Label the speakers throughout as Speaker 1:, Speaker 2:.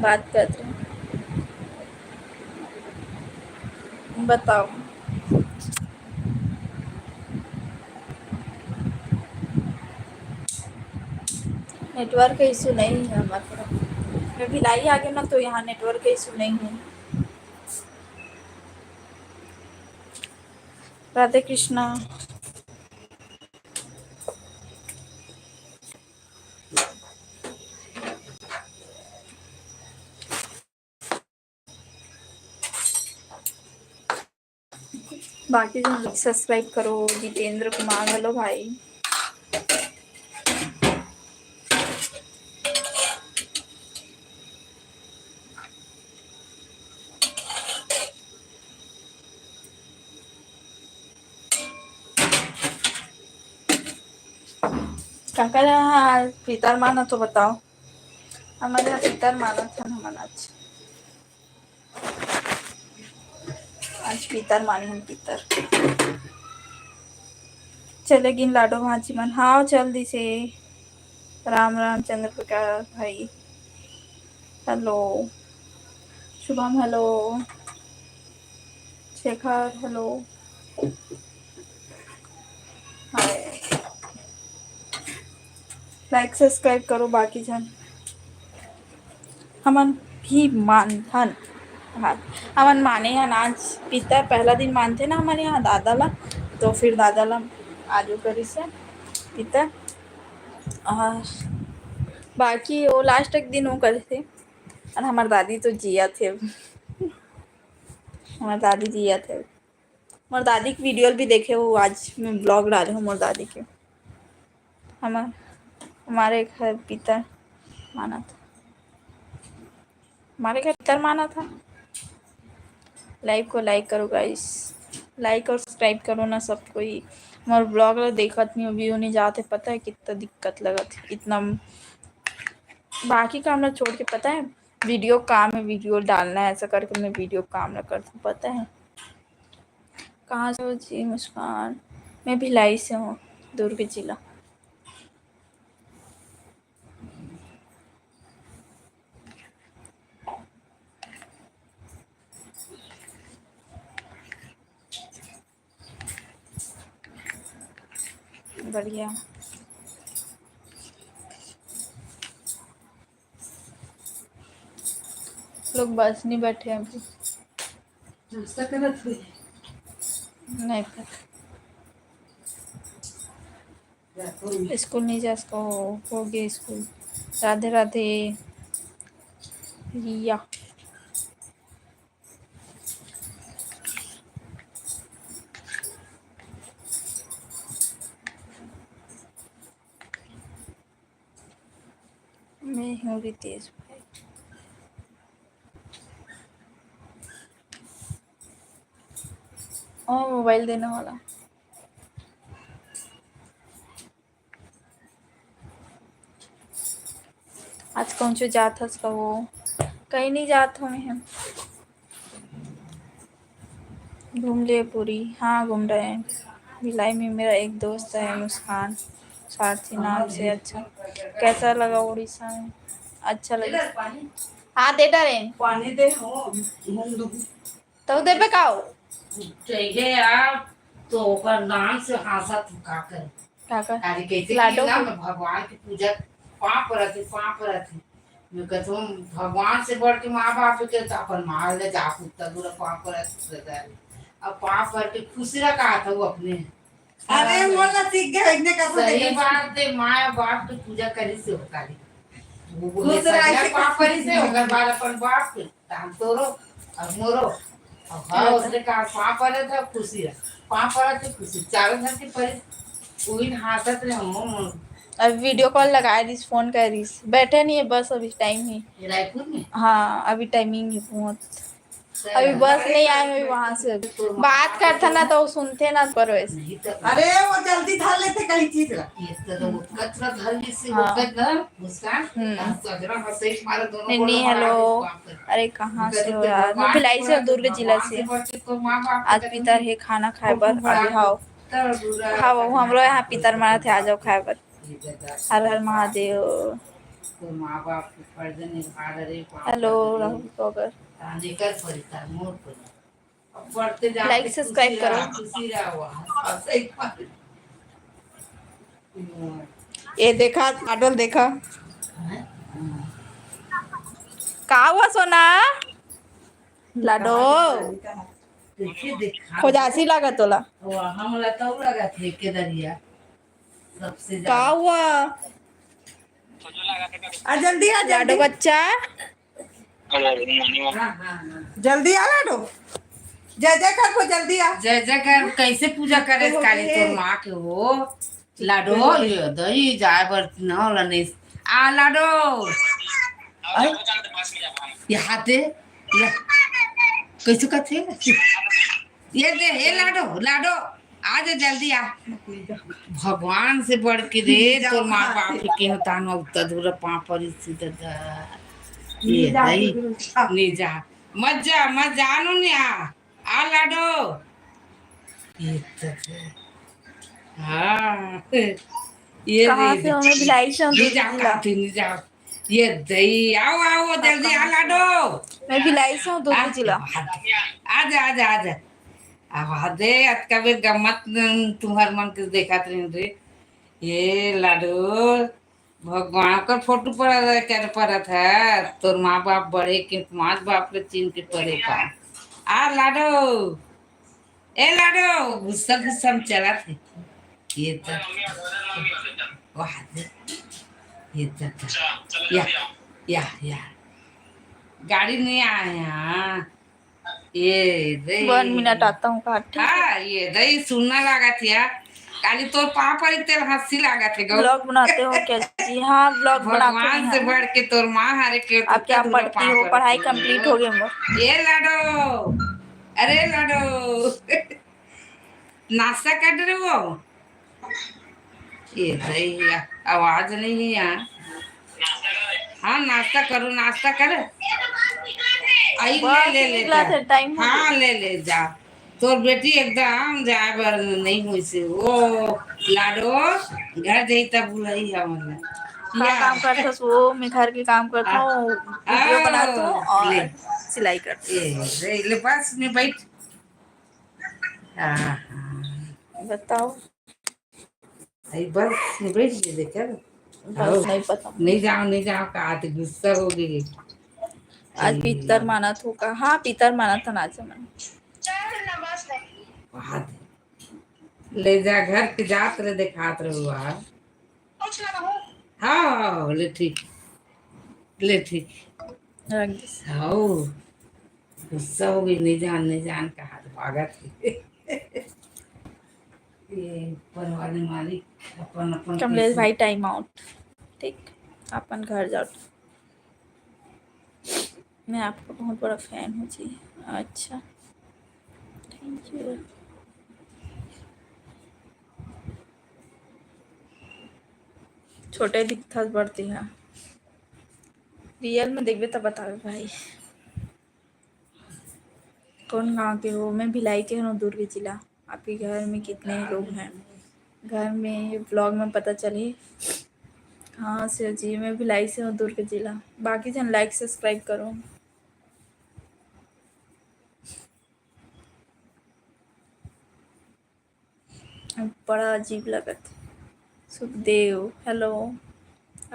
Speaker 1: बात कर रहे हैं। बताओ। नेटवर्क इशू नहीं है हमारे तरफ। मैं भिलाई आ गई ना तो यहाँ नेटवर्क इशू नहीं है। राधे कृष्णा। बाकी जो सब्सक्राइब करो। जितेंद्र कुमार, हेलो भाई। काका यहाँ पितर माना तो बताओ। हमारे यहाँ पितर माना था ना हमारा आज पितर मानी हम पितर। चले गिन लाडो भाजी मन। हाँ जल्दी से। राम राम चंद्र प्रकाश भाई, hello. Shubham hello. Shekhar hello. Hi. Like subscribe करो बाकी जन। हमन भी मानथन। हाँ, हमन माने हैं आज पितर पहला दिन मानते ना हमारे यहाँ दादा ला। तो फिर दादा ला आजू करी से पितर। और बाकी वो लास्ट एक दिन वो करे थे। और हमारे दादी तो जिया थे। हमारे दादी जिया थे। हमारे दादी की वीडियो भी देखे हो। आज मैं ब्लॉग डाले हूँ हमारे दादी के। हमारे घर पितर माना था। हमारे घर पितर माना था। लाइव को लाइक करो गाइस। लाइक और सब्सक्राइब करो ना सब कोई। हमारे ब्लॉग देखत नहीं व्यू नहीं जाते। पता है कितना दिक्कत लगत इतना। बाकी काम ना छोड़ के पता है वीडियो काम है, वीडियो डालना है ऐसा करके मैं वीडियो काम ना करती हूँ। पता है कहाँ से हो जी मुस्कान? मैं भिलाई से हूँ, दुर्ग जिला। बढ़िया। लोग बस नहीं बैठे अभी।
Speaker 2: नाश्ता करत हुए
Speaker 1: नहीं पता। स्कूल नहीं जा सको। हो गया स्कूल। राधे राधे रिया। मैं हूँ रितेश भाई। ओ मोबाइल देने वाला। आज कौन सी जात है उसका वो? कहीं नहीं जात हूँ मैं। घूम लिए पूरी। हाँ घूम रहे हैं। भिलाई में मेरा एक दोस्त है मुस्कान सारथी नाम से। अच्छा कैसा लगा उड़ीसा में? अच्छा लगा। हाँ दे डरे
Speaker 2: पानी दे हो
Speaker 1: तो दे पे काओ
Speaker 2: चाहिए यार। तो ओकर नाम से हासा थका कर
Speaker 1: काका
Speaker 2: आज कैसे
Speaker 1: लाडो
Speaker 2: कि ना मैं भगवान की पूजा पाप रहती मैं कहता हूँ भगवान से बढ़ के माँ बाप के तो अपन मार ले जा पुत्ता दूर पाप रहता है। अब पाप करके खुशी रखा था वो अपने। अरे बोलना सीख गया इतने का सही बात है। माँ बाप की पूजा करी से होता है। वो बोले सही पाप करी से होकर बाद अपन बाप के ताम तोरो अब मोरो। अब हाँ उसने कहा पाप वाले था खुशी है। पाप वाला तो खुशी चारों घर की परि वही हाथत रहे हो।
Speaker 1: अभी वीडियो कॉल लगा रही फोन कर रही बैठे नहीं है बस अभी टाइम ही।
Speaker 2: रायपुर में
Speaker 1: हाँ अभी टाइमिंग है बहुत। अभी बस नहीं आए हुई वहां से। बात करता ना तो सुनते ना पर वैसे।
Speaker 2: अरे वो जल्दी धर लेते कहीं चीज कचरा धर ली से होकर ना मुस्कान सजरा हंसे मारे दोनों को।
Speaker 1: नहीं हेलो। अरे कहाँ से हो यार? मैं भिलाई से हूँ, दुर्ग जिला से। आज पितर है खाना खाए बर अभी। हाँ हाँ हमरो यहाँ पितर मारा थे आ जाओ खाए बर। हर हर महादेव।
Speaker 2: तो माँ बाप के फर्ज निभा रहे पाँव
Speaker 1: हेलो
Speaker 2: पड़
Speaker 1: राहुल ब्लॉगर,
Speaker 2: ताने कर पड़ी तार मोर पड़ी अब बढ़ते जाते
Speaker 1: लाइक सब्सक्राइब करो।
Speaker 2: खुशी रहा हुआ अब सही बात।
Speaker 1: ये देखा आडल देखा का हुआ सोना लाडो
Speaker 2: देखिए देखा
Speaker 1: खोजासी लगा तोला
Speaker 2: हम लता लगा थे के दरिया सबसे
Speaker 1: का
Speaker 2: ज्यादा
Speaker 1: हुआ
Speaker 3: आ जल्दी आ
Speaker 1: लाडो
Speaker 3: जल्दी
Speaker 1: बच्चा
Speaker 2: हाँ हाँ हाँ
Speaker 3: जल्दी आ लाडो जय जय कर को जल्दी आ
Speaker 2: जय जय कर कैसे पूजा करे काली तोर माँ के हो लाडो ये दही जाए बर न होला नहीं आ लाडो यहाँ दे ले कैसे करते ये दे हे लाडो लाडो आ जा जल्दी आ भगवान से बढ़ के रे तो माँ बाप के होता न उतना दूर पाँव पर सीधा ये दही नहीं जा मत जा नु नहीं आ लाडो ये तो हाँ ये
Speaker 1: कहाँ से हमें भिलाई से
Speaker 2: नहीं जा
Speaker 1: जिला
Speaker 2: काफी नहीं जा ये दही आओ आओ जल्दी आ लाडो
Speaker 1: मैं भिलाई से हूँ दूध जिला
Speaker 2: आजा आजा आजा अब दे आज का भी गम्मत तुम्हार मन के देखा रे ये लाडो भगवान का फोटो पड़ा क्या पड़त है तोर माँ बाप बड़े के माँ बाप के चिन्ह के पड़े का आ लाडो ए लाडो गुस्सा गुस्सा में चला थे ये तो वाह दे ये तो या गाड़ी नहीं आए यहाँ ये दही
Speaker 1: 1 मिनट आता हूँ काट
Speaker 2: हाँ ये दही सुनना लगा थी यार काली तोर पापा तेल हंसी लगा थे गौ
Speaker 1: ब्लॉग बनाते हो क्या जी हाँ ब्लॉग बनाते
Speaker 2: भगवान से
Speaker 1: हैं
Speaker 2: बढ़ के तोर माँ हारे के
Speaker 1: आप क्या पढ़ती हो पढ़ाई कंप्लीट हो गई मेरी
Speaker 2: ये लाडो अरे लाडो नाश्ता कर रहे हो ये दही आवाज नहीं है यहाँ हाँ नाश्ता करो नाश्ता कर आई ले ले ले
Speaker 1: टाइम
Speaker 2: हाँ ले जा तोर बेटी एकदम जाए बर नहीं हुई से ओ लाडो घर जाई तब बुलाई हमन
Speaker 1: क्या काम करता वो मैं घर के काम करता हूँ वीडियो बनाता हूँ और सिलाई करती
Speaker 2: ए ले पास में बैठ हाँ
Speaker 1: हूँ बताओ
Speaker 2: आई बस में बैठ जे देखा
Speaker 1: बस नहीं पता
Speaker 2: नहीं जाओ का आते गुस्सा हो गई
Speaker 1: आज पितर माना था का हाँ पितर माना था नाच मन
Speaker 2: ले जा घर के जात रहे दिखात रहे हाँ ले ठीक
Speaker 1: रख दे
Speaker 2: हाँ गुस्सा हो गई नहीं जान का हाथ भागा थे ये ऊपर वाले मालिक अपन अपन
Speaker 1: कमलेश भाई टाइम आउट ठीक अपन घर जाओ मैं आपका बहुत बड़ा फैन हूँ जी अच्छा थैंक यू छोटे दिखता बढ़ती है रियल में देखबे तो बताओ भाई कौन गांव के हो मैं भिलाई के हूँ दुर्ग जिला आपके घर में कितने लोग हैं घर में ब्लॉग में पता चले हाँ सर जी मैं भिलाई से हूँ दुर्ग जिला बाकी जन लाइक सब्सक्राइब करो बड़ा अजीब लगत सुखदेव हेलो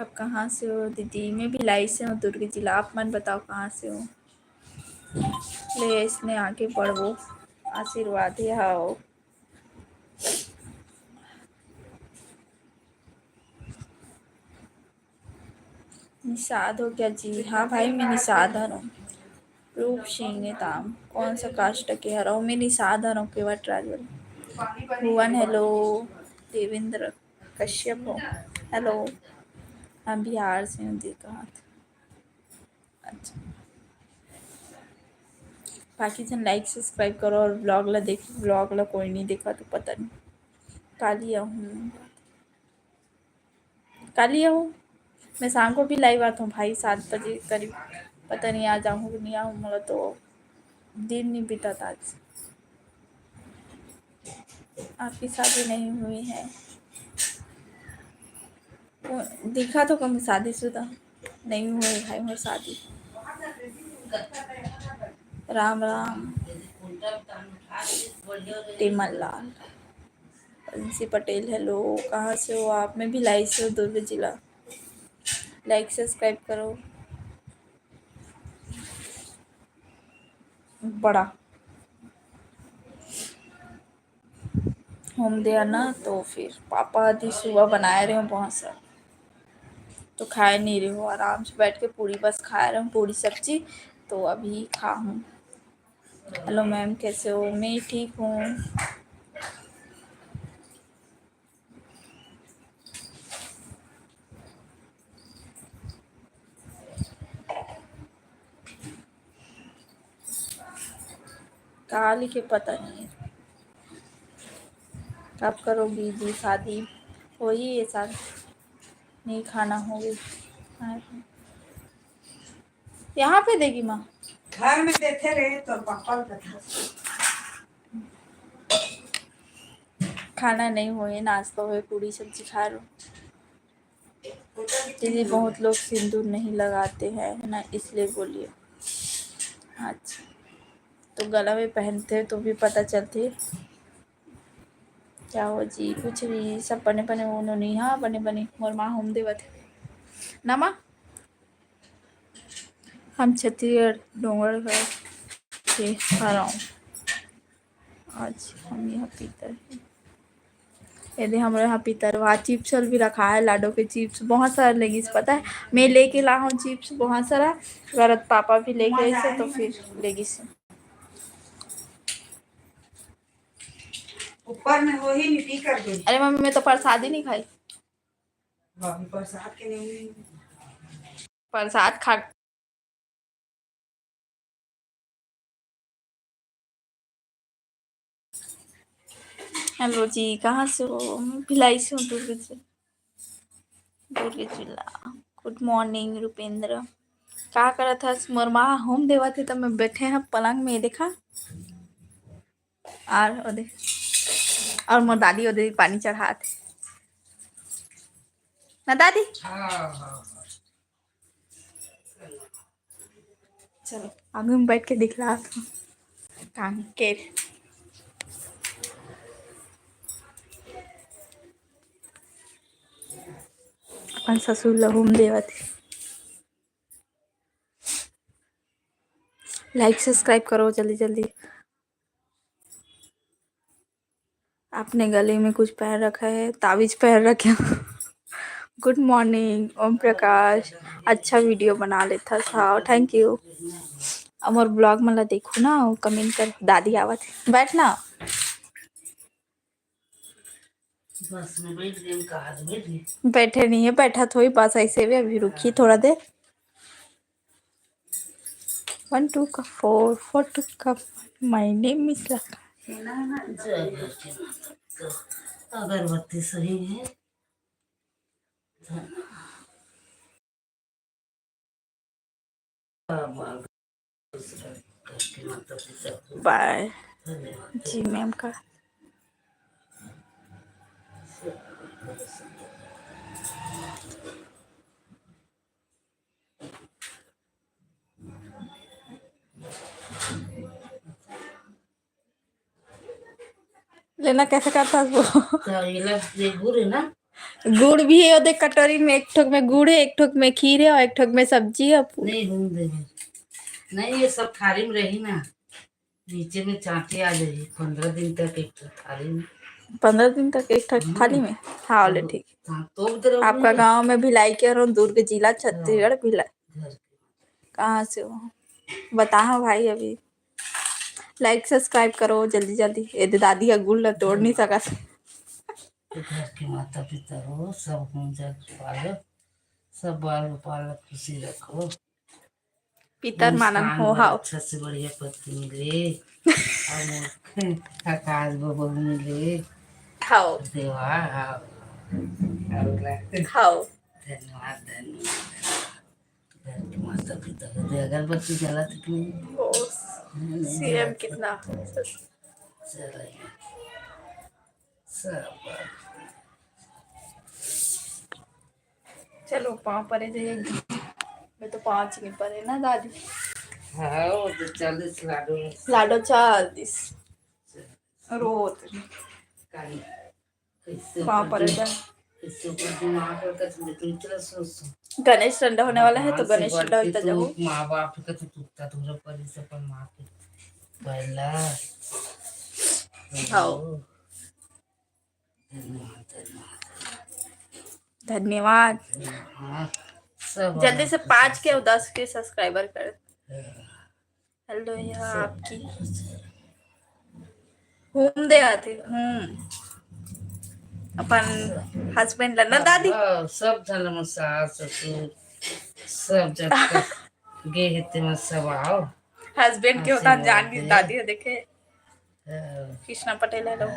Speaker 1: आप कहाँ से हो दीदी मैं भिलाई से हूँ दुर्ग जिला आप मन बताओ कहाँ से हो ले इसने आगे बढ़ो आशीर्वाद है हाँ निषाद हो क्या जी हाँ भाई मैं निषादन हूँ रूप सिंह ताम कौन सा कास्ट के हरा हूँ मैं निषादन हूँ केवट राजवल भुवन हेलो देवेंद्र कश्यप हो हेलो हम बिहार से हूँ देखा हाथ अच्छा बाकी जन लाइक सब्सक्राइब करो और ब्लॉग ला देखो ब्लॉग ला कोई नहीं देखा तो पता नहीं काली हूँ काली हूँ मैं शाम को भी लाइव आता हूँ भाई 7 बजे करीब पता नहीं आ जाऊँ नहीं आऊँ मतलब तो दिन नहीं बीता था आज आपकी शादी नहीं हुई है दिखा तो कम शादीशुदा नहीं हुए भाई मोर शादी। राम राम। टीमल लाल। बंसी पटेल हेलो, कहाँ से हो आप? मैं भी लाई से हूँ, दुर्ग जिला। लाइक सब्सक्राइब करो। बड़ा होम दिया ना, तो फिर पापा आदि सुबह बनाए रहे हो बहुत सा, तो खाए नहीं रहे हो। आराम से बैठ के पूरी बस खा रहे हूँ, पूरी सब्जी। तो अभी खा हूँ। हेलो मैम, कैसे हो? मैं ठीक हूँ। कहाँ लिखे पता नहीं है। कब करोगी जी शादी? हो ही ये साल नहीं खाना होगी। यहाँ पे देगी माँ?
Speaker 3: घर में देते रहे तो पापा को बता।
Speaker 1: खाना नहीं हुए, नाश्ता हुए, पूरी सब्जी खा रहे हो। दीदी बहुत लोग सिंदूर नहीं लगाते हैं है ना, इसलिए बोलिए। अच्छा, तो गला में पहनते तो भी पता चलती। क्या हो जी? कुछ भी सब बने बने उन्होंने, हाँ बने बने मोर माँ होम देवत ना माँ। हम छत्तीसगढ़ डोंगरगढ़ से आ रहा हूँ। आज हम यहाँ पीतर हैं। यदि हमारे यहाँ पीतर, वहाँ चिप्स भी रखा है, लाडो के चिप्स बहुत सारा लेगीस पता है। मैं लेके ला हूँ चिप्स बहुत सारा, अगर पापा भी लेके ऐसे तो फिर लेगीस।
Speaker 3: ऊपर में हो ही नहीं पी कर गई।
Speaker 1: अरे मम्मी, मैं तो प्रसाद ही नहीं खाई।
Speaker 3: भाभी बरसात के नहीं।
Speaker 1: प्रसाद खा। हेलो जी, कहाँ से हो? मैं भिलाई से हूँ, दुर्ग से, दुर्ग जिला। Good morning Rupendra. क्या करा था? मोर माँ होम देवा थे, तब मैं बैठे हैं पलंग में, देखा। और ओदे, और मोर दादी ओदे पानी चढ़ा थे ना दादी। चलो आगे में बैठ के दिखला था काम के। अपन ससुर ला होम देवा थे। लाइक सब्सक्राइब करो जल्दी जल्दी। आपने गले में कुछ पहन रखा है, ताबीज पहन रखे। Good morning Om Prakash. अच्छा वीडियो बना लेता था, थैंक यू। और ब्लॉग मला देखो ना, कमेंट कर। दादी आवत है, बैठना।
Speaker 2: बस में बैठ गए, कहा तो बैठ गए।
Speaker 1: बैठे नहीं है, बैठा थोड़ी बस ऐसे भी, अभी रुकी थोड़ा देर। 1 2 का 4 4 2 का माय नेम इज लका।
Speaker 2: जय घर के माता पिता। अगरबत्ती सही है। घर के माता पिता को
Speaker 1: बाय
Speaker 2: धन्यवाद।
Speaker 1: जी मैम का। लेना कैसे करता है वो?
Speaker 2: तो ये लग ये गुड़ है ना।
Speaker 1: गुड़ भी है, देख कटोरी में, एक ठोक में गुड़ है, एक ठोक में खीर है, और एक ठोक में सब्जी है।
Speaker 2: नहीं घूम देंगे। नहीं ये सब थाली में रही ना, नीचे में चाटे आ जाएगी 15 दिन तक एक थाली में।
Speaker 1: 15 दिन तक एक ठोक थाली में। हाँ बोले ठीक।
Speaker 2: हाँ, तो उधर
Speaker 1: आपका गांव में भिलाई के और दुर्ग जिला छत्तीसगढ़ भिलाई।
Speaker 2: घर
Speaker 1: कहाँ से हो? बता भाई अभी। लाइक सब्सक्राइब करो जल्दी जल्दी। ये दादी का गुड़ ला तोड़ नहीं सका।
Speaker 2: के घर के माता पिता हो, सब हम जग पालो, सब बाल पालक खुशी रखो।
Speaker 1: पितर मानन हो हाओ।
Speaker 2: अच्छा से बढ़िया पति मिले, और आकाश बबू मिले।
Speaker 1: खाओ
Speaker 2: देवा हाँ।
Speaker 1: खाओ।
Speaker 2: धन्यवाद धन्यवाद। घर के माता पिता को दे, अगरबत्ती जला तक नहीं।
Speaker 1: ओ सीएम कितना
Speaker 2: चलाइए सब।
Speaker 1: चलो पाँव परे जाइए। मैं तो 5 नहीं पड़े ना दादी।
Speaker 2: हाँ वो तो 40 लाडू
Speaker 1: लाडो 40 रोज
Speaker 2: काही कैसे
Speaker 1: वहाँ पर है।
Speaker 2: कैसे ऊपर दिमाग का तुम चला सोच
Speaker 1: गणेश ठंडा होने वाला है तो
Speaker 2: भगवान से
Speaker 1: गणेश
Speaker 2: बढ़
Speaker 1: ठंडा
Speaker 2: के
Speaker 1: होता
Speaker 2: तू
Speaker 1: जाओ।
Speaker 2: माँ बाप का तो टूटता थोड़ा पर से पर माँ के पहला
Speaker 1: हाँ धन्यवाद।
Speaker 2: हाँ सब
Speaker 1: जल्दी से 5 के और 10 के सब्सक्राइबर कर। हेलो यह आपकी होम दे आते अपन हस्बैंड लन्ना दादी
Speaker 2: हाँ, सब धर्म सास ससुर सब जब तक गे हेते में सब आओ
Speaker 1: हस्बैंड के होता जान की दादी है देखे
Speaker 2: हाँ,
Speaker 1: कृष्णा पटेल है लोग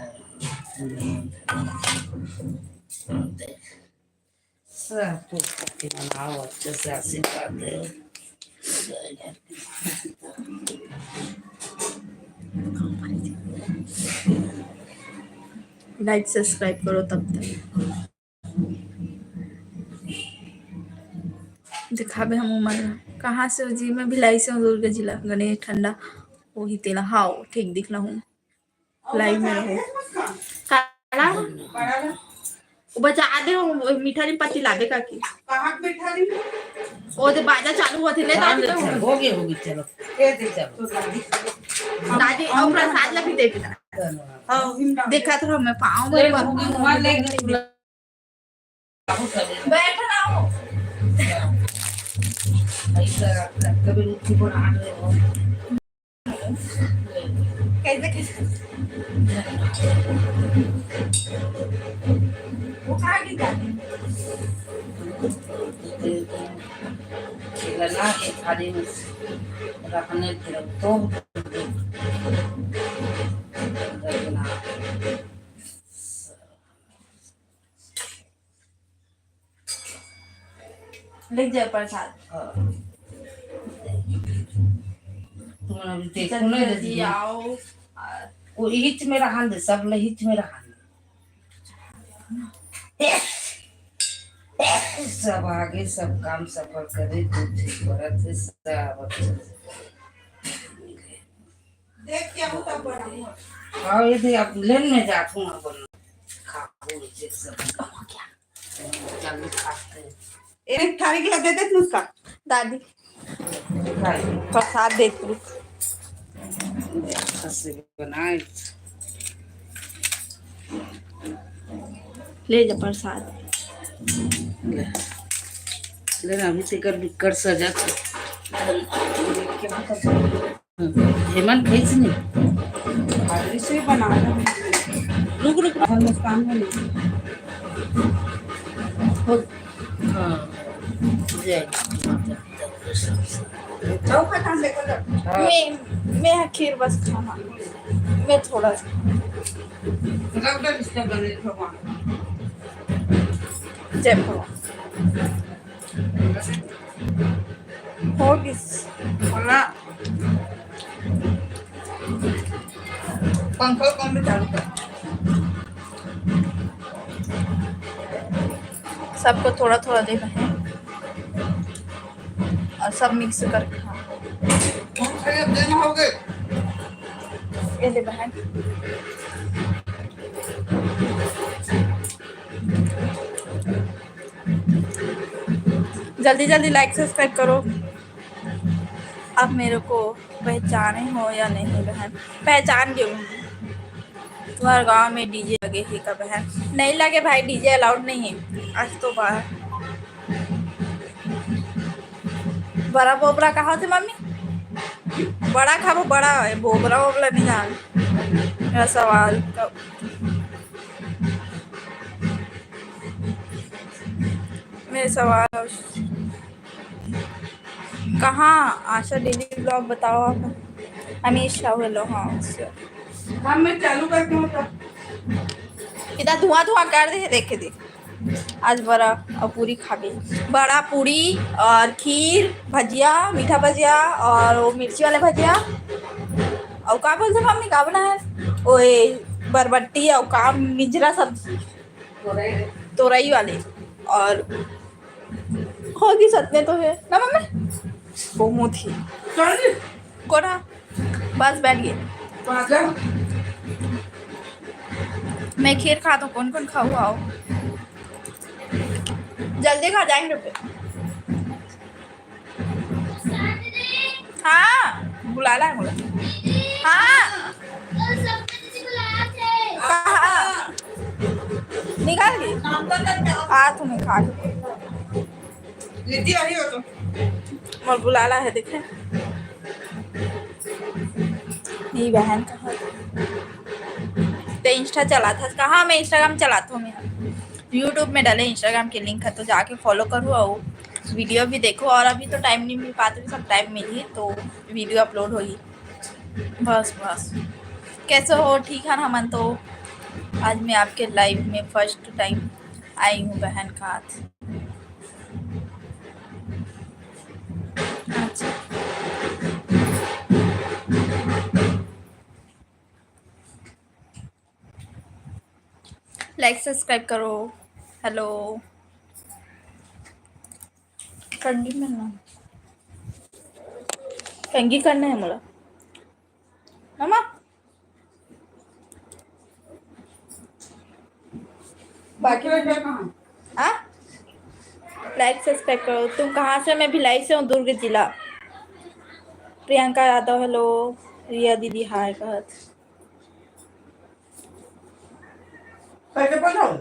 Speaker 2: सब कुछ मनाओ अच्छे से आशीर्वाद दे
Speaker 1: लाइक सब्सक्राइब करो तब तक दिखाबे हम उमर कहाँ से जी मैं भिलाई से हूँ दुर्ग जिला गणेश ठंडा वही तेला हाँ ठीक दिखना हूँ लाइव में रहो काला वो बचा दे वो मीठा नहीं पत्ती लादे का की
Speaker 3: कहाँ बैठा रही हो?
Speaker 1: वो दे बाजा चालू हुआ थे ले दादी
Speaker 2: होगी चलो ये दे चलो
Speaker 1: दादी और प्रसाद ला भी दे देना
Speaker 3: हाँ हिंदा
Speaker 1: देखा था मैं पाँव
Speaker 2: ले
Speaker 1: में
Speaker 2: होगी वहां ले
Speaker 1: बैठ ना हो
Speaker 2: ऐसा कभी रुचि को आ रहे हो
Speaker 1: कैसे कैसे वो कहाँ की दादी
Speaker 2: लगा के थाली में रखने के तो रखना
Speaker 1: ले जाए प्रसाद
Speaker 2: तुमने अभी देखो नहीं
Speaker 1: जल्दी आओ
Speaker 2: वो हिच में रहा दे सब ले हिच में रहा सब आगे सब काम सफल करे कुछ करत है सब
Speaker 3: देख क्या होता बड़ा हुआ
Speaker 2: हाँ ये दे अब लेन में जात हूँ अपन खाओ ये सब चल खाते
Speaker 3: एक थाली के लगे दे नुस्खा
Speaker 1: दादी
Speaker 2: खाए
Speaker 1: प्रसाद दे तू
Speaker 2: खस्से बनाए
Speaker 1: ले जा प्रसाद
Speaker 2: ले लेना अभी से कर सजा हेमंत खींच नहीं
Speaker 3: थाली से बनाना
Speaker 2: रुक रुक
Speaker 3: और मुस्कान में नहीं
Speaker 2: हाँ जय
Speaker 3: चौका थाम लेकर जा
Speaker 1: मैं खीर बस खाना मैं थोड़ा सा
Speaker 3: रख दे इसका गणेश भगवान
Speaker 1: जय भगवान होगी
Speaker 3: बोला पंखा कम में चालू कर
Speaker 1: सबको थोड़ा थोड़ा देना है और सब मिक्स करके खाना
Speaker 3: हम खाली अब देना हो गए
Speaker 1: ये ले बहन जल्दी जल्दी लाइक सब्सक्राइब करो। आप मेरे को पहचाने हो या नहीं बहन पहचान गए तुम्हारे गांव में डीजे लगे ही का बहन नहीं लगे भाई डीजे अलाउड नहीं है आज तो बाहर बड़ा बोबरा कहाँ थे मम्मी बड़ा खाबो बड़ा है बोबरा वोबरा नहीं जान मेरा सवाल मेरे सवाल कहाँ आशा डेली ब्लॉग बताओ आप हमेशा हेलो हाँ
Speaker 3: हम मैं चालू करके होता
Speaker 1: इधर धुआं धुआं कर दे देखे दे आज बड़ा और पूरी खा गई बड़ा पूरी और खीर भजिया मीठा भजिया और वो मिर्ची वाले भजिया और का बोलते मम्मी का बना है ओए बरबट्टी और का मिजरा सब्जी तोरई वाले और होगी सत्य तो है ना मम्मी वो मुँह थी
Speaker 3: चल
Speaker 1: कोना बस बैठिए
Speaker 3: पागल
Speaker 1: मैं खीर खाता हूँ कौन कौन खाओ आओ जल्दी खा जाएंगे फिर हाँ बुला ला है मुझे हाँ कहाँ निकाल दी आ तुम्हें खा के
Speaker 3: दीदी आई हो तो
Speaker 1: और बुला ला है देखे ये बहन कहाँ तो इंस्टा चला था कहाँ मैं इंस्टाग्राम चलाता हूँ मैं यूट्यूब में डाले इंस्टाग्राम की लिंक है तो जाके फॉलो करो और वीडियो भी देखो और अभी तो टाइम नहीं मिल पाता सब टाइम मिली तो वीडियो अपलोड होगी बस बस कैसे हो ठीक है ना मन तो आज मैं आपके लाइव में फर्स्ट टाइम आई हूँ बहन का हाथ अच्छा लाइक सब्सक्राइब करो हेलो कंगी में ना कंगी करना है मुझे मामा
Speaker 3: बाकी लोग कहाँ
Speaker 1: हाँ लाइक सब्सक्राइब करो तुम कहाँ से मैं भिलाई से हूँ दुर्ग जिला प्रियंका यादव हेलो रिया दीदी हाय कहत
Speaker 3: पैसे पहुँचाओ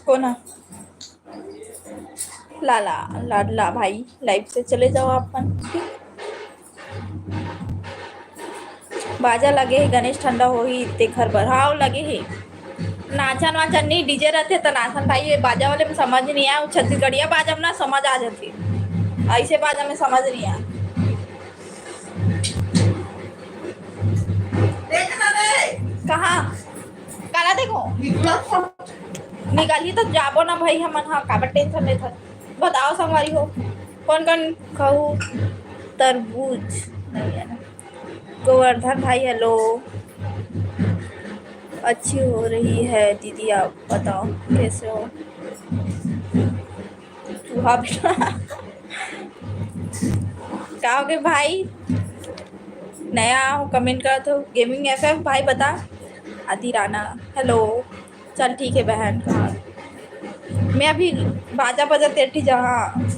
Speaker 1: कौन है लाला लाडला भाई लाइव से चले जाओ अपन ठीक बाजा लगे है गणेश ठंडा हो ही इतने घर पर हाँ लगे है नाचन वाचन नहीं डीजे रहते तो नाचन भाई ये बाजा वाले में समझ नहीं आया छत्तीसगढ़िया बाजा में ना समझ आ जाती ऐसे बाजा में समझ नहीं आया
Speaker 3: देखना रे
Speaker 1: कहाँ काला देखो
Speaker 3: निकला
Speaker 1: निकालिए तो जाबो ना भाई हमन हाँ काबर टेंशन नहीं था बताओ संगवारी हो कौन कौन कहूँ तरबूज नहीं है ना गोवर्धन भाई हेलो अच्छी हो रही है दीदी आप बताओ कैसे हो चूहा बेटा कहोगे भाई नया हो कमेंट कर तो गेमिंग एफएफ भाई बता आदि राणा हेलो चल ठीक है बहन कहाँ मैं अभी बाजा बाजा तेठी जहाँ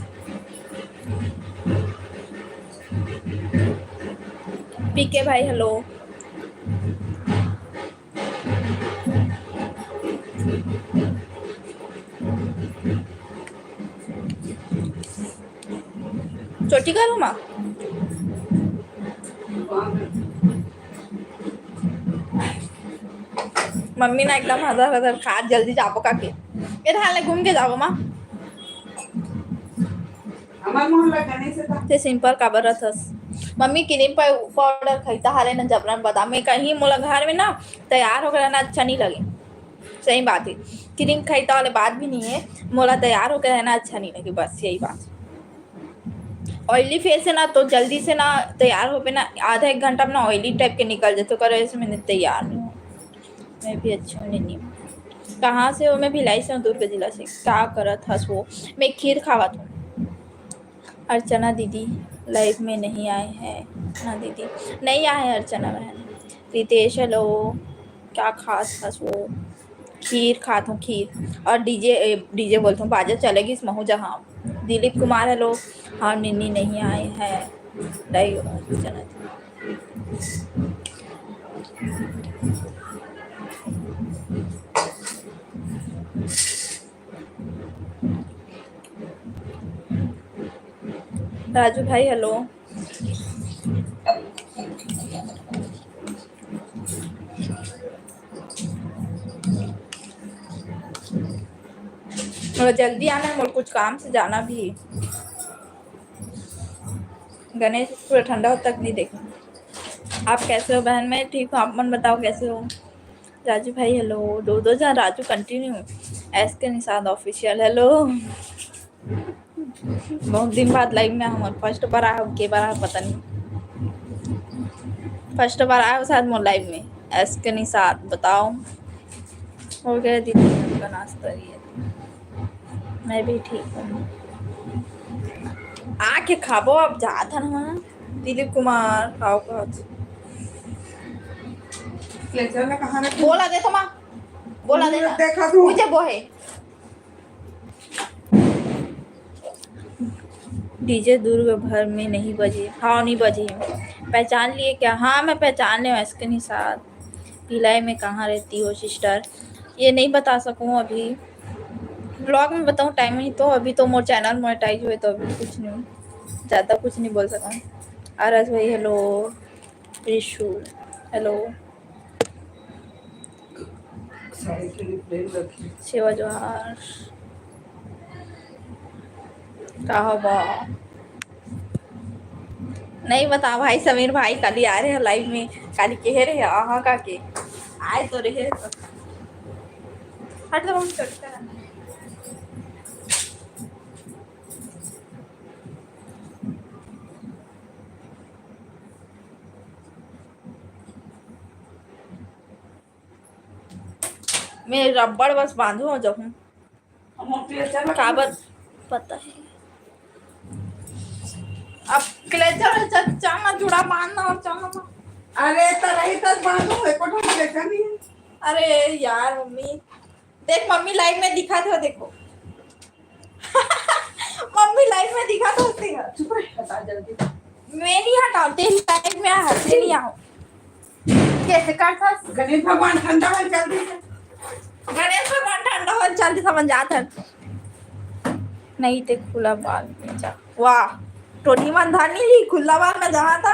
Speaker 1: पीके भाई हेलो चोटी करूँ माँ मम्मी ना एकदम हजर हजर खा जल्दी जाबो का के ये हाल घूम के जाबो माँ
Speaker 3: हमार मोहल्ला गणेश था
Speaker 1: ते सिंपल का बरथस मम्मी क्रीम पाउडर खरीदा हारे ना जबरन बता मैं कहीं मोला घर में ना तैयार होकर रहना अच्छा नहीं लगे सही बात है क्रीम खरीदा वाले बात भी नहीं है मोला तैयार होकर रहना अच्छा नहीं लगे बस यही बात ऑयली फेस है ना तो जल्दी से ना तैयार हो पे ना आधा एक घंटा में ना ऑयली टाइप के निकल जाते तो करे ऐसे मैंने तैयार नहीं हूँ मैं भी अच्छी हूँ नहीं हूँ कहाँ से हो मैं भिलाई से हूँ दुर्ग जिला से क्या करत हस वो मैं खीर खावत हूँ अर्चना दीदी लाइव में नहीं आए हैं ना दीदी नहीं आए हैं अर्चना बहन रितेश हेलो क्या खास खास वो खीर खात हूँ खीर और डीजे बोलता हूँ बाजा चलेगी इस महू जहाँ दिलीप कुमार हेलो हाँ निन्नी नहीं आए हैं लाइव अर्चना राजू भाई हेलो और जल्दी आना है और कुछ काम से जाना भी गणेश पूरा ठंडा हो तक नहीं देखना आप कैसे हो बहन मैं ठीक हूँ आप मन बताओ कैसे हो राजू भाई हेलो दो जहाँ राजू कंटिन्यू एस के निषाद ऑफिशियल हेलो बहुत दिन बाद लाइव में हूँ फर्स्ट बार आया हूँ के बार आया पता नहीं फर्स्ट बार आया हूँ शायद मोर लाइव में एस के निषाद बताओ हो गया दीदी का नाश्ता ये मैं भी ठीक हूँ आके खाबो अब जात हन हम दिलीप कुमार खाओ कहत
Speaker 3: क्लेचर में कहाँ रखे
Speaker 1: बोला दे तो माँ बोला दे ना
Speaker 3: देखा तू
Speaker 1: मुझे बोहे डीजे दुर्ग भर में नहीं बजे हाँ नहीं बजे पहचान लिए क्या हाँ मैं पहचान लिया इसके नहीं साथ भिलाई में कहाँ रहती हो सिस्टर ये नहीं बता सकूँ अभी ब्लॉग में बताऊँ टाइम ही तो अभी तो मोर चैनल मोनेटाइज हुए तो अभी कुछ नहीं ज़्यादा कुछ नहीं बोल सकूँ आरस भाई हेलो रिशु हेलो
Speaker 3: साड़ी के लिए प्लेन रखी
Speaker 1: शिवा जोहार कहा बा नहीं बता भाई समीर भाई कल आ रहे हैं लाइव में कल कह रहे हैं आहा का के आए तो रहे तो हट तो चढ़ता है मैं रबड़ बस बांधू जब हूँ
Speaker 3: हम क्लेचर में
Speaker 1: काबर पता है अब क्लेचर चांगा जुड़ा बांधना और चांगा
Speaker 3: अरे तरही तक बांधो एको ठो क्लेचर नहीं है
Speaker 1: अरे यार मम्मी देख मम्मी लाइव में दिखा दो देखो मम्मी लाइव में दिखा दो उससे
Speaker 3: चुप रह हटा जल्दी
Speaker 1: मैं नहीं हटाओ तेरी लाइव में हंसते नहीं आओ कैसे कर था
Speaker 3: गणेश भगवान ठंडा है जल्दी से
Speaker 1: गणेश भगवान ठंडा हो जल्दी समझ जाता है नहीं ते खुला बाल में जा वाह टोनी मन धानी ली खुला बाल में जहाँ था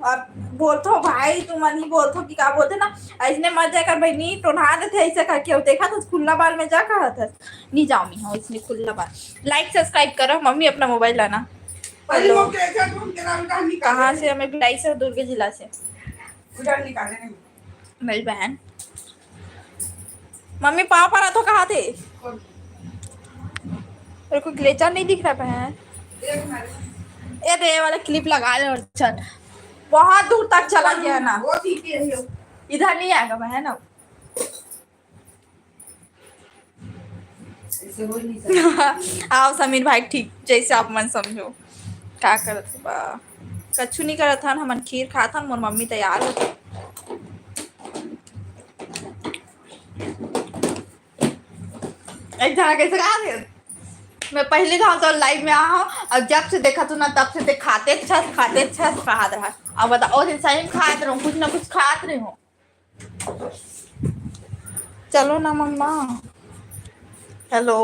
Speaker 1: अब बोलते हो भाई तुम नहीं बोलते हो कि क्या बोलते ना ऐसने मत जाकर भाई नहीं टोना देते ऐसे करके देखा तो खुला बाल में जा कहा था नहीं जाओ मी हाँ इसने खुला बाल लाइक सब्सक्राइब करो मम्मी अपना मोबाइल लाना
Speaker 3: पहले वो क्लेचर ढूंढ के उधर निकाल
Speaker 1: कहाँ से हमें भिलाई से दुर्ग जिला से
Speaker 3: उधर निकाले नहीं
Speaker 1: मेरी बहन मम्मी पाँव पर तो कहाँ थे मेरे को ग्लेचर नहीं दिख रहा बहन
Speaker 3: देख मेरे
Speaker 1: ये रे वाला क्लिप लगा ले और चल बहुत दूर तक चला गया ना
Speaker 3: वो ठीक है यो
Speaker 1: इधर नहीं आएगा बहन अब
Speaker 3: ऐसे हो नहीं सकता
Speaker 1: आओ समीर भाई ठीक जैसे आप मन समझो क्या करत बा कछु नहीं करत हन हमन खीर खात हन मोर मम्मी तैयार हो एक जना कैसे कहा थे मैं पहले था तो लाइव में आया हूँ और जब से देखा तू ना तब से देख खाते छस खा रहा अब बता और दिन सही खाते रहो कुछ ना कुछ खाते रहे हो चलो ना मम्मा हेलो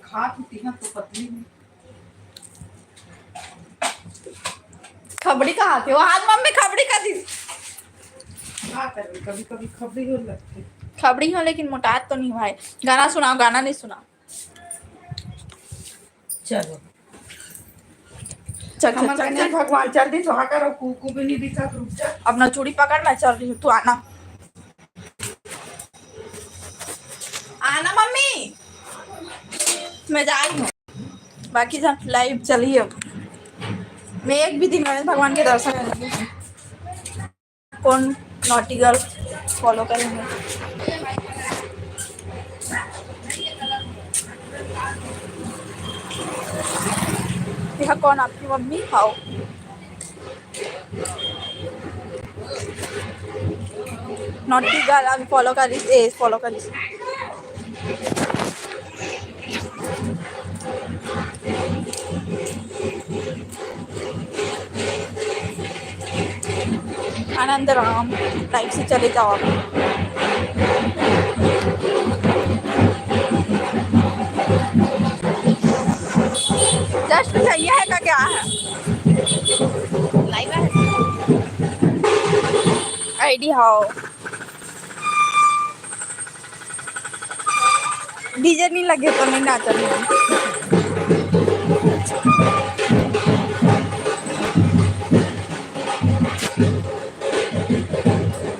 Speaker 3: खा पीती है तो पतली नहीं
Speaker 1: खबड़ी कहाँ थे वो आज मम्मी खबड़ी का दी
Speaker 3: क्या करें कभी कभी खबरी हो लगती
Speaker 1: खबड़ी हो लेकिन मोटात तो नहीं भाई गाना सुनाओ गाना नहीं सुना
Speaker 3: चलो
Speaker 1: चल
Speaker 3: हमर
Speaker 1: चल
Speaker 3: गणेश भगवान जल्दी तो आकर और कुकू भी नहीं दिखा रुक जा
Speaker 1: अपना चूड़ी पकड़ मैं चल रही हूँ तू आना आना मम्मी मैं जा रही हूँ बाकी सब लाइव चलिए अब मैं एक भी दिन गणेश भगवान के दर्शन करेंगे कौन नॉटी गर्ल फॉलो करेंगे यह कौन आपकी मम्मी खाओ नॉटी गर्ल अभी फॉलो करी फॉलो करी आनंद राम टाइप से चले जाओ आप जस्ट चाहिए है का क्या है लाइव है आईडी हाउ डीजे नहीं लगे तो नहीं नाच रही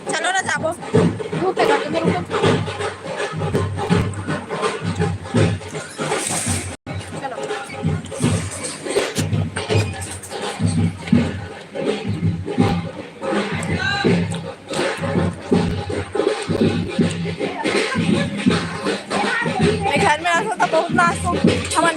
Speaker 1: चलो ना जाबो भूख लगा तो मेरे को चलो मैं घर में रहता तो बहुत नाचता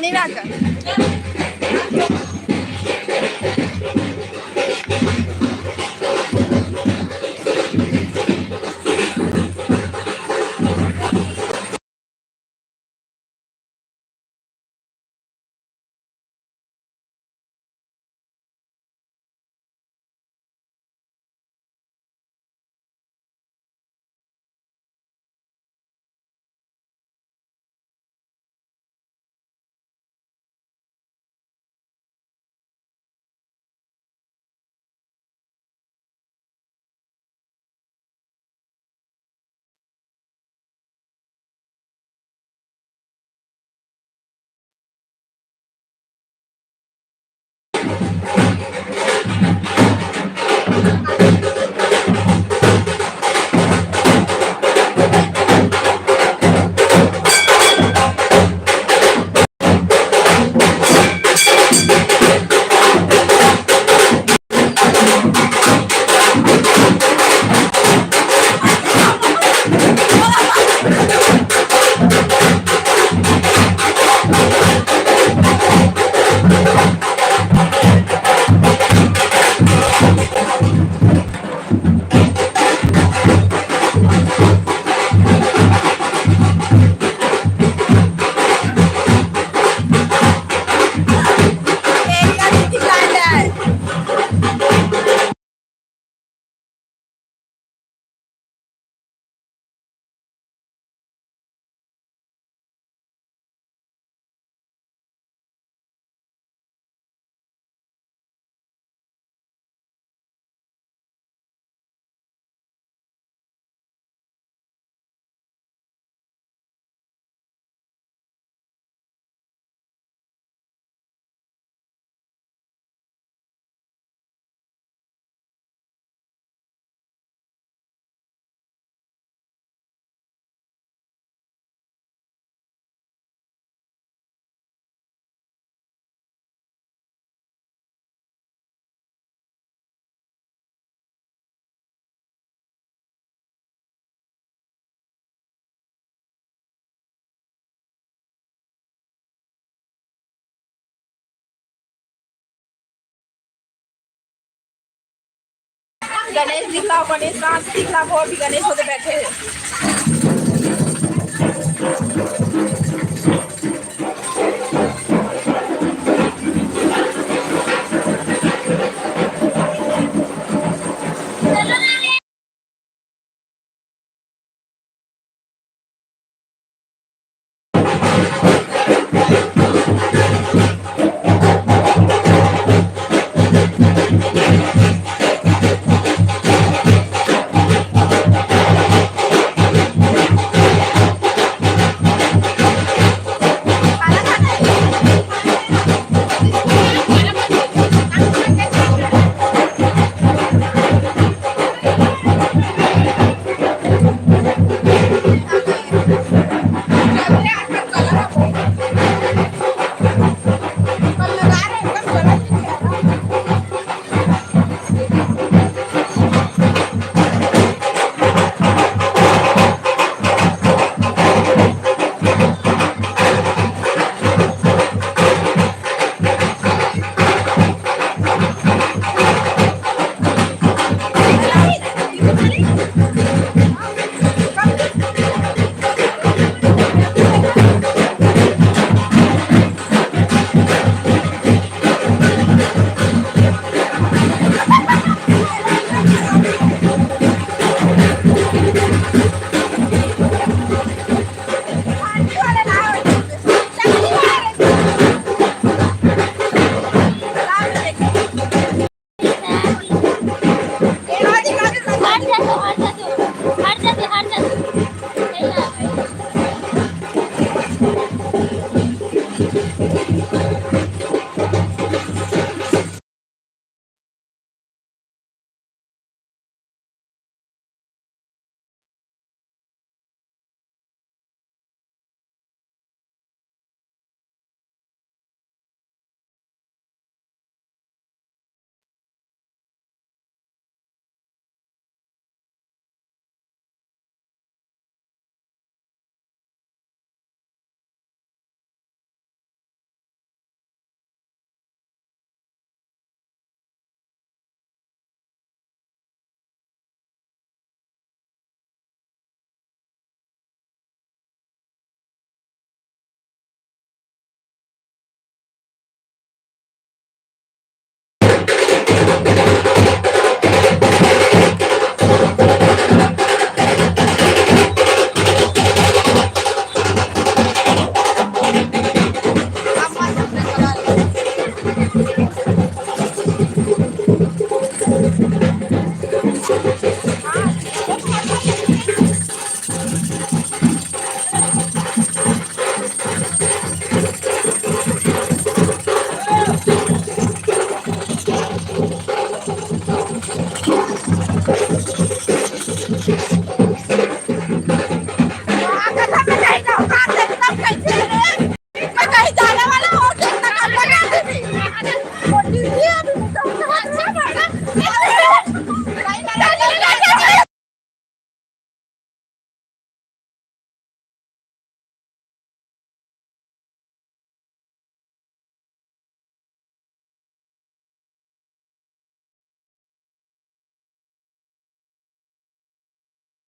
Speaker 1: गणेश दिखलाओ, गणेश डांस दिखलाओ, और भी गणेश होते बैठे हैं।